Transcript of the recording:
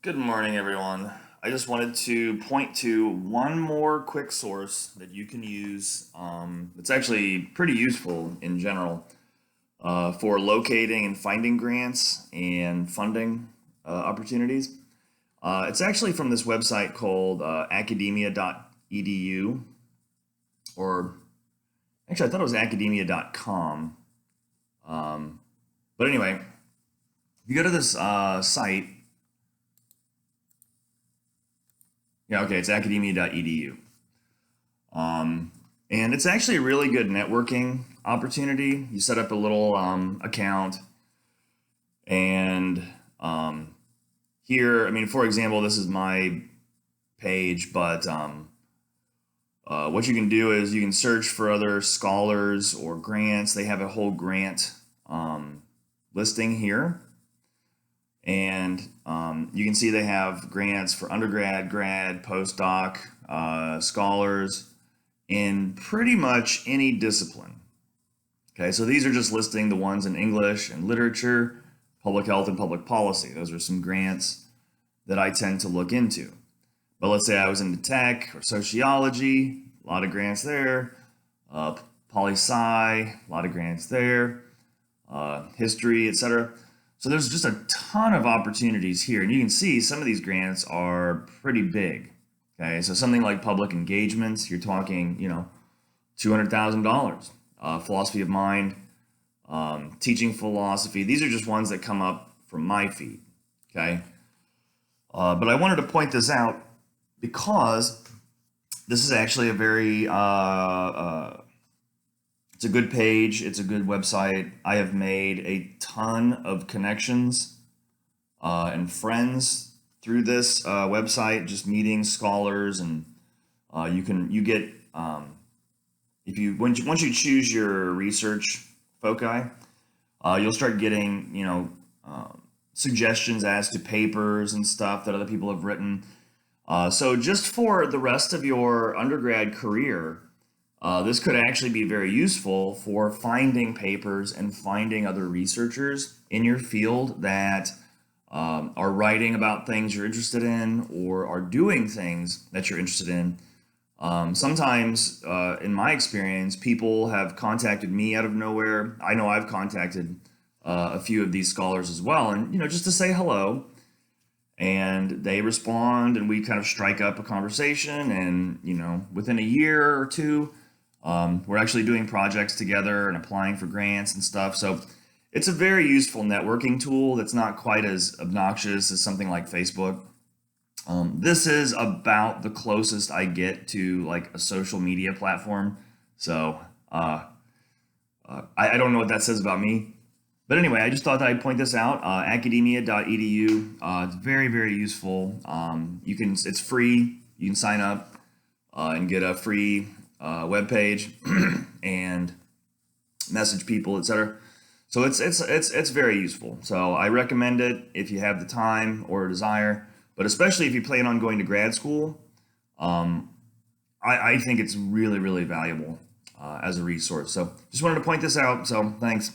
Good morning, everyone. I just wanted to point to one more quick source that you can use. It's actually pretty useful in general for locating and finding grants and funding opportunities. It's actually from this website called academia.edu, or actually, I thought it was academia.com. But anyway, if you go to this site, yeah, okay, it's academia.edu. And it's actually a really good networking opportunity. You set up a little account, and here, I mean, for example, this is my page, but what you can do is you can search for other scholars or grants. They have a whole grant listing here. And you can see they have grants for undergrad, grad, postdoc, scholars in pretty much any discipline. Okay, so these are just listing the ones in English and literature, public health, and public policy. Those are some grants that I tend to look into. But let's say I was into tech or sociology, a lot of grants there. Poli-sci, a lot of grants there. History, etc. So there's just a ton of opportunities here, and you can see some of these grants are pretty big. Okay, so something like public engagements, you're talking, $200,000. Philosophy of mind, teaching philosophy. These are just ones that come up from my feed. Okay, but I wanted to point this out because this is actually a very it's a good page. It's a good website. I have made a ton of connections and friends through this website, just meeting scholars, and you get if you once you choose your research foci, you'll start getting suggestions as to papers and stuff that other people have written. So just for the rest of your undergrad career, this could actually be very useful for finding papers and finding other researchers in your field that are writing about things you're interested in or are doing things that you're interested in. Sometimes, in my experience, people have contacted me out of nowhere. I know I've contacted a few of these scholars as well, and just to say hello. And they respond, and we kind of strike up a conversation. And within a year or two, we're actually doing projects together and applying for grants and stuff. So it's a very useful networking tool that's not quite as obnoxious as something like Facebook. This is about the closest I get to like a social media platform. So I don't know what that says about me. But anyway, I just thought that I'd point this out. Academia.edu. It's very, very useful. It's free. You can sign up and get a free web page and message people, etc. So it's very useful. So I recommend it if you have the time or desire, but especially if you plan on going to grad school. I think it's really, really valuable as a resource. So just wanted to point this out. So thanks.